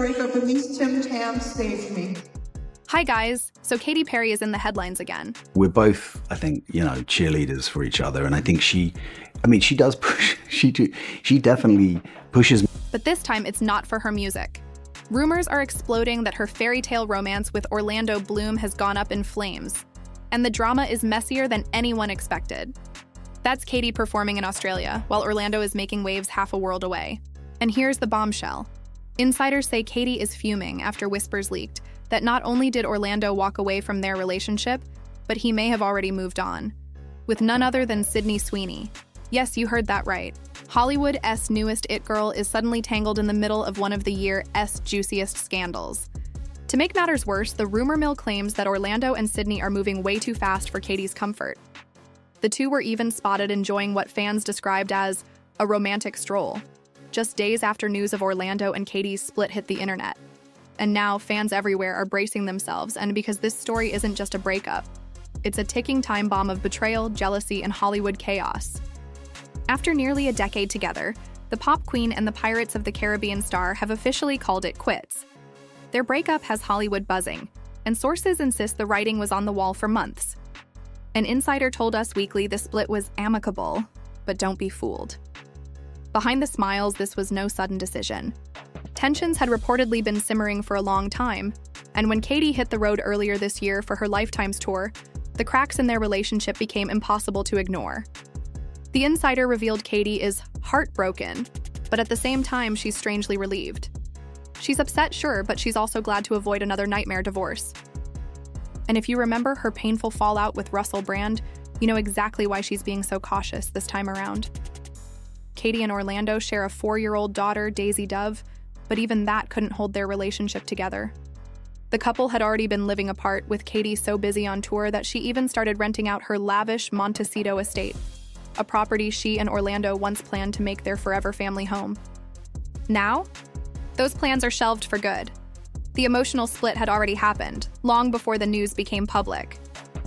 breakup and these Tim Tams saved me. Hi guys, so Katy Perry is in the headlines again. We're both, I think, cheerleaders for each other, and I think she does push, she definitely pushes. But this time it's not for her music. Rumors are exploding that her fairy tale romance with Orlando Bloom has gone up in flames, and the drama is messier than anyone expected. That's Katy performing in Australia, while Orlando is making waves half a world away. And here's the bombshell. Insiders say Katy is fuming after whispers leaked that not only did Orlando walk away from their relationship, but he may have already moved on, with none other than Sydney Sweeney. Yes, you heard that right. Hollywood's newest it girl is suddenly tangled in the middle of one of the year's juiciest scandals. To make matters worse, the rumor mill claims that Orlando and Sydney are moving way too fast for Katy's comfort. The two were even spotted enjoying what fans described as a romantic stroll, just days after news of Orlando and Katy's split hit the internet. And now fans everywhere are bracing themselves, and because this story isn't just a breakup, it's a ticking time bomb of betrayal, jealousy, and Hollywood chaos. After nearly a decade together, the pop queen and the Pirates of the Caribbean star have officially called it quits. Their breakup has Hollywood buzzing, and sources insist the writing was on the wall for months. An insider told Us Weekly the split was amicable, but don't be fooled. Behind the smiles, this was no sudden decision. Tensions had reportedly been simmering for a long time, and when Katy hit the road earlier this year for her Lifetime's tour, the cracks in their relationship became impossible to ignore. The insider revealed Katy is heartbroken, but at the same time, she's strangely relieved. She's upset, sure, but she's also glad to avoid another nightmare divorce. And if you remember her painful fallout with Russell Brand, you know exactly why she's being so cautious this time around. Katy and Orlando share a 4-year-old daughter, Daisy Dove, but even that couldn't hold their relationship together. The couple had already been living apart, with Katy so busy on tour that she even started renting out her lavish Montecito estate, a property she and Orlando once planned to make their forever family home. Now, those plans are shelved for good. The emotional split had already happened, long before the news became public.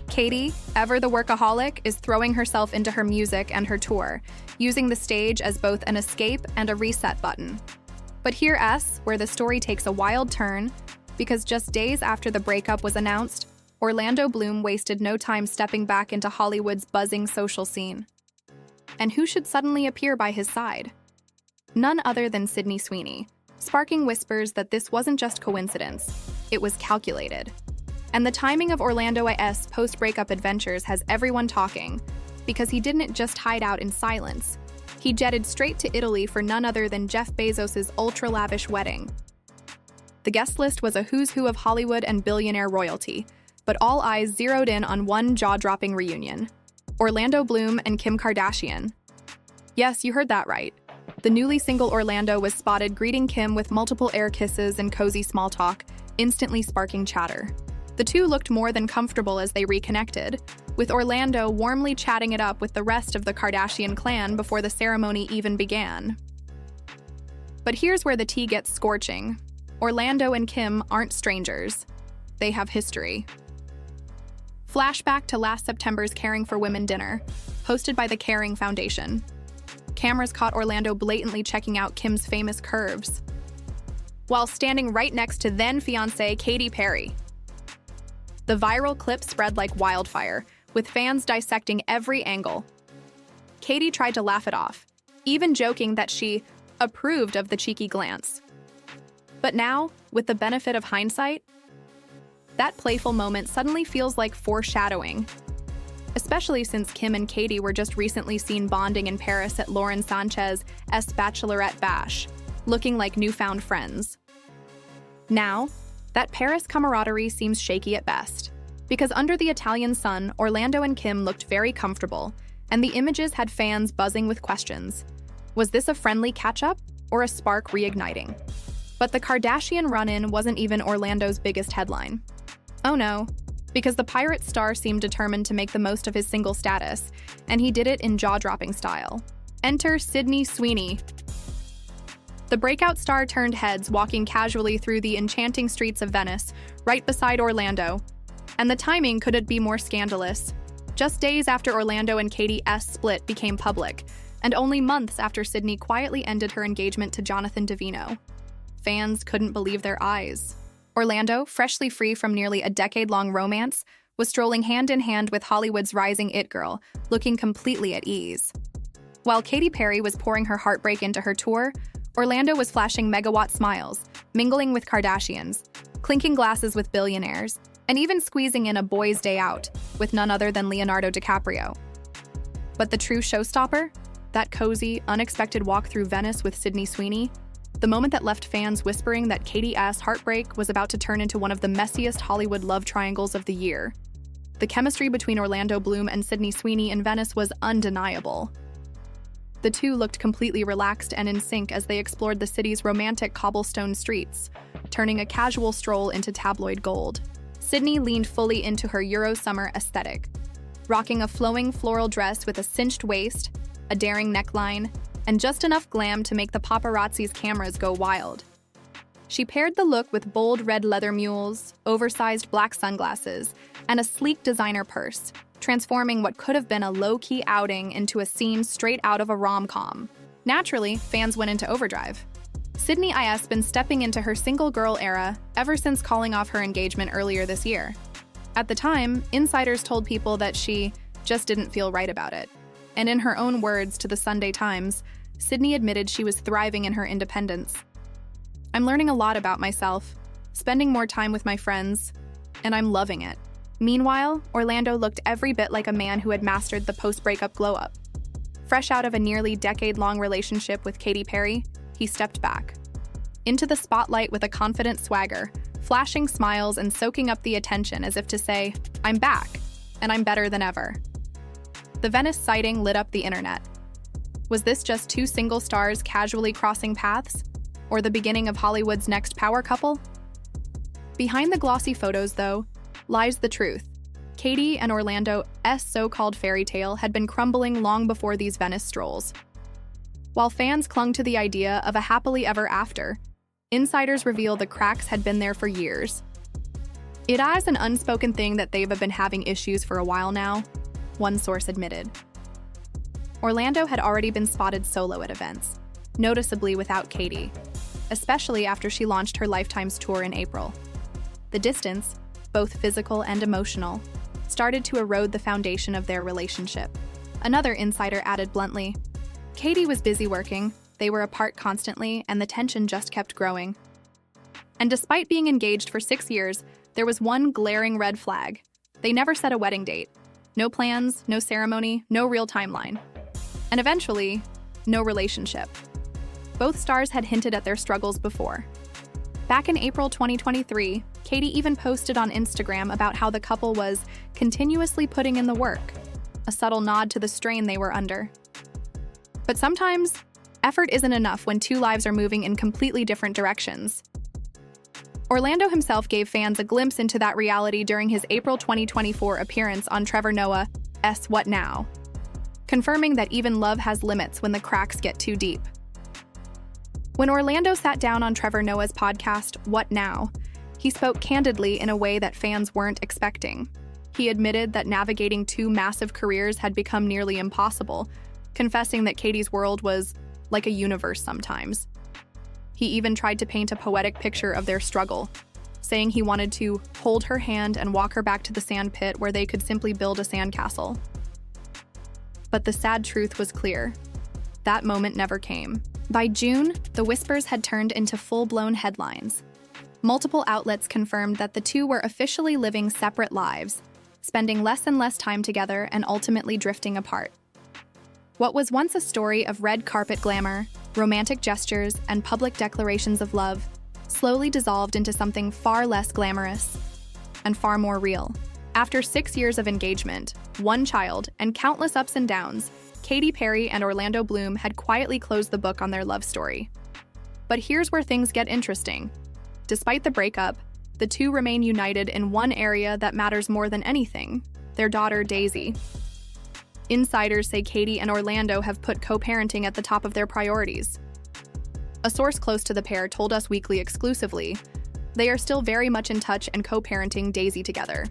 Katy, ever the workaholic, is throwing herself into her music and her tour, using the stage as both an escape and a reset button. But here's where the story takes a wild turn, because just days after the breakup was announced, Orlando Bloom wasted no time stepping back into Hollywood's buzzing social scene. And who should suddenly appear by his side? None other than Sydney Sweeney, sparking whispers that this wasn't just coincidence, it was calculated. And the timing of Orlando's post-breakup adventures has everyone talking, because he didn't just hide out in silence. He jetted straight to Italy for none other than Jeff Bezos' ultra-lavish wedding. The guest list was a who's who of Hollywood and billionaire royalty, but all eyes zeroed in on one jaw-dropping reunion: Orlando Bloom and Kim Kardashian. Yes, you heard that right. The newly single Orlando was spotted greeting Kim with multiple air kisses and cozy small talk, instantly sparking chatter. The two looked more than comfortable as they reconnected, with Orlando warmly chatting it up with the rest of the Kardashian clan before the ceremony even began. But here's where the tea gets scorching. Orlando and Kim aren't strangers. They have history. Flashback to last September's Caring for Women dinner, hosted by the Caring Foundation. Cameras caught Orlando blatantly checking out Kim's famous curves, while standing right next to then-fiancée Katy Perry. The viral clip spread like wildfire, with fans dissecting every angle. Katy tried to laugh it off, even joking that she approved of the cheeky glance. But now, with the benefit of hindsight, that playful moment suddenly feels like foreshadowing, especially since Kim and Katy were just recently seen bonding in Paris at Lauren Sanchez's Bachelorette Bash, looking like newfound friends. Now, that Paris camaraderie seems shaky at best, because under the Italian sun, Orlando and Kim looked very comfortable, and the images had fans buzzing with questions. Was this a friendly catch-up, or a spark reigniting? But the Kardashian run-in wasn't even Orlando's biggest headline. Oh no, because the Pirate star seemed determined to make the most of his single status, and he did it in jaw-dropping style. Enter Sydney Sweeney. The breakout star turned heads walking casually through the enchanting streets of Venice, right beside Orlando. And the timing couldn't be more scandalous. Just days after Orlando and Katy's split became public, and only months after Sydney quietly ended her engagement to Jonathan Davino. Fans couldn't believe their eyes. Orlando, freshly free from nearly a decade-long romance, was strolling hand-in-hand with Hollywood's rising it girl, looking completely at ease. While Katy Perry was pouring her heartbreak into her tour, Orlando was flashing megawatt smiles, mingling with Kardashians, clinking glasses with billionaires, and even squeezing in a boys' day out with none other than Leonardo DiCaprio. But the true showstopper? That cozy, unexpected walk through Venice with Sydney Sweeney? The moment that left fans whispering that Katy's heartbreak was about to turn into one of the messiest Hollywood love triangles of the year. The chemistry between Orlando Bloom and Sydney Sweeney in Venice was undeniable. The two looked completely relaxed and in sync as they explored the city's romantic cobblestone streets, turning a casual stroll into tabloid gold. Sydney leaned fully into her Euro summer aesthetic, rocking a flowing floral dress with a cinched waist, a daring neckline, and just enough glam to make the paparazzi's cameras go wild. She paired the look with bold red leather mules, oversized black sunglasses, and a sleek designer purse, transforming what could have been a low-key outing into a scene straight out of a rom-com. Naturally, fans went into overdrive. Sydney has been stepping into her single girl era ever since calling off her engagement earlier this year. At the time, insiders told people that she just didn't feel right about it. And in her own words to the Sunday Times, Sydney admitted she was thriving in her independence. "I'm learning a lot about myself, spending more time with my friends, and I'm loving it." Meanwhile, Orlando looked every bit like a man who had mastered the post-breakup glow-up. Fresh out of a nearly decade-long relationship with Katy Perry, he stepped back into the spotlight with a confident swagger, flashing smiles and soaking up the attention as if to say, "I'm back, and I'm better than ever." The Venice sighting lit up the internet. Was this just two single stars casually crossing paths, or the beginning of Hollywood's next power couple? Behind the glossy photos, though, lies the truth. Katy and Orlando's so-called fairy tale had been crumbling long before these Venice strolls. While fans clung to the idea of a happily ever after, insiders reveal the cracks had been there for years. It is an unspoken thing that they've been having issues for a while now, one source admitted. Orlando had already been spotted solo at events, noticeably without Katy, especially after she launched her Lifetime's tour in April. The distance, both physical and emotional, started to erode the foundation of their relationship. Another insider added bluntly, "Katy was busy working, they were apart constantly, and the tension just kept growing." And despite being engaged for 6 years, there was one glaring red flag. They never set a wedding date. No plans, no ceremony, no real timeline. And eventually, no relationship. Both stars had hinted at their struggles before. Back in April 2023, Katy even posted on Instagram about how the couple was continuously putting in the work, a subtle nod to the strain they were under. But sometimes, effort isn't enough when two lives are moving in completely different directions. Orlando himself gave fans a glimpse into that reality during his April 2024 appearance on Trevor Noah's What Now?, confirming that even love has limits when the cracks get too deep. When Orlando sat down on Trevor Noah's podcast, What Now?, he spoke candidly in a way that fans weren't expecting. He admitted that navigating two massive careers had become nearly impossible, confessing that Katy's world was like a universe sometimes. He even tried to paint a poetic picture of their struggle, saying he wanted to hold her hand and walk her back to the sand pit where they could simply build a sandcastle. But the sad truth was clear. That moment never came. By June, the whispers had turned into full-blown headlines. Multiple outlets confirmed that the two were officially living separate lives, spending less and less time together and ultimately drifting apart. What was once a story of red carpet glamour, romantic gestures, and public declarations of love slowly dissolved into something far less glamorous and far more real. After 6 years of engagement, one child, and countless ups and downs, Katy Perry and Orlando Bloom had quietly closed the book on their love story. But here's where things get interesting. Despite the breakup, the two remain united in one area that matters more than anything: their daughter, Daisy. Insiders say Katy and Orlando have put co-parenting at the top of their priorities. A source close to the pair told Us Weekly exclusively they are still very much in touch and co-parenting Daisy together.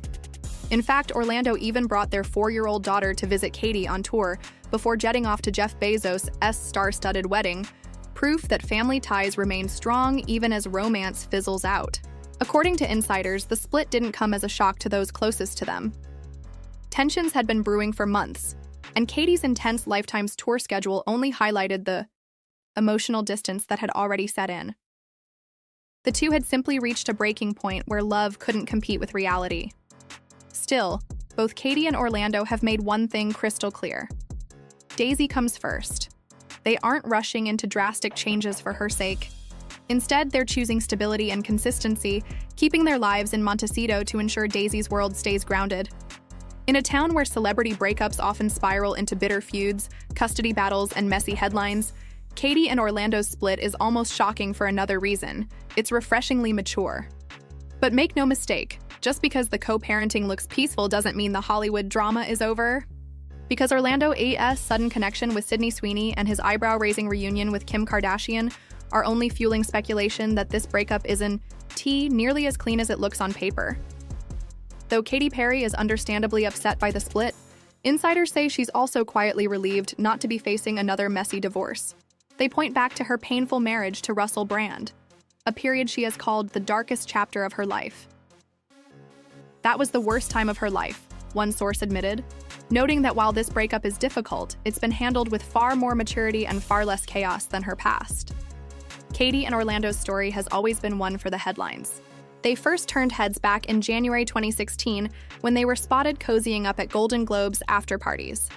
In fact, Orlando even brought their 4-year-old daughter to visit Katy on tour before jetting off to Jeff Bezos' star-studded wedding, proof that family ties remain strong even as romance fizzles out. According to insiders, the split didn't come as a shock to those closest to them. Tensions had been brewing for months, and Katy's intense Lifetime's tour schedule only highlighted the emotional distance that had already set in. The two had simply reached a breaking point where love couldn't compete with reality. Still, both Katy and Orlando have made one thing crystal clear. Daisy comes first. They aren't rushing into drastic changes for her sake. Instead, they're choosing stability and consistency, keeping their lives in Montecito to ensure Daisy's world stays grounded. In a town where celebrity breakups often spiral into bitter feuds, custody battles, and messy headlines, Katy and Orlando's split is almost shocking for another reason. It's refreshingly mature. But make no mistake, just because the co-parenting looks peaceful doesn't mean the Hollywood drama is over. Because Orlando's sudden connection with Sydney Sweeney and his eyebrow-raising reunion with Kim Kardashian are only fueling speculation that this breakup isn't nearly as clean as it looks on paper. Though Katy Perry is understandably upset by the split, insiders say she's also quietly relieved not to be facing another messy divorce. They point back to her painful marriage to Russell Brand, a period she has called the darkest chapter of her life. That was the worst time of her life, one source admitted, noting that while this breakup is difficult, it's been handled with far more maturity and far less chaos than her past. Katy and Orlando's story has always been one for the headlines. They first turned heads back in January 2016 when they were spotted cozying up at Golden Globes after-parties.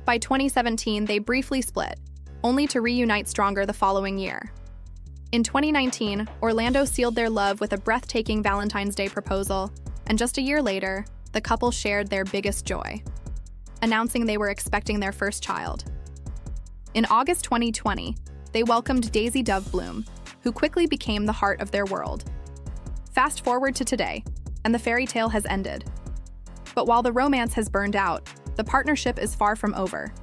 By 2017, they briefly split, only to reunite stronger the following year. In 2019, Orlando sealed their love with a breathtaking Valentine's Day proposal, and just a year later, the couple shared their biggest joy, announcing they were expecting their first child. In August 2020, they welcomed Daisy Dove Bloom, who quickly became the heart of their world. Fast forward to today, and the fairy tale has ended. But while the romance has burned out, the partnership is far from over.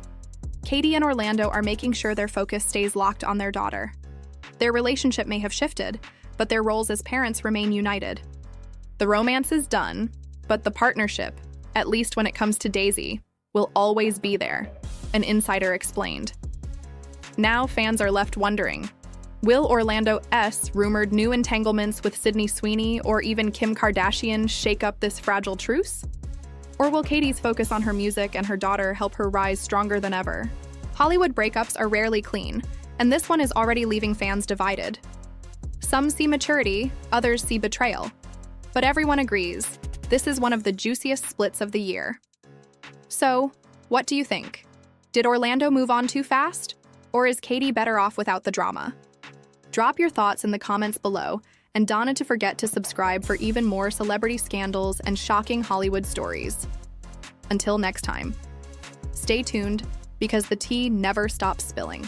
Katy and Orlando are making sure their focus stays locked on their daughter. Their relationship may have shifted, but their roles as parents remain united. The romance is done, but the partnership, at least when it comes to Daisy, will always be there, an insider explained. Now fans are left wondering, will Orlando's rumored new entanglements with Sydney Sweeney or even Kim Kardashian shake up this fragile truce? Or will Katy's focus on her music and her daughter help her rise stronger than ever? Hollywood breakups are rarely clean, and this one is already leaving fans divided. Some see maturity, others see betrayal. But everyone agrees, this is one of the juiciest splits of the year. So, what do you think? Did Orlando move on too fast? Or is Katy better off without the drama? Drop your thoughts in the comments below, and don't to forget to subscribe for even more celebrity scandals and shocking Hollywood stories. Until next time, stay tuned because the tea never stops spilling.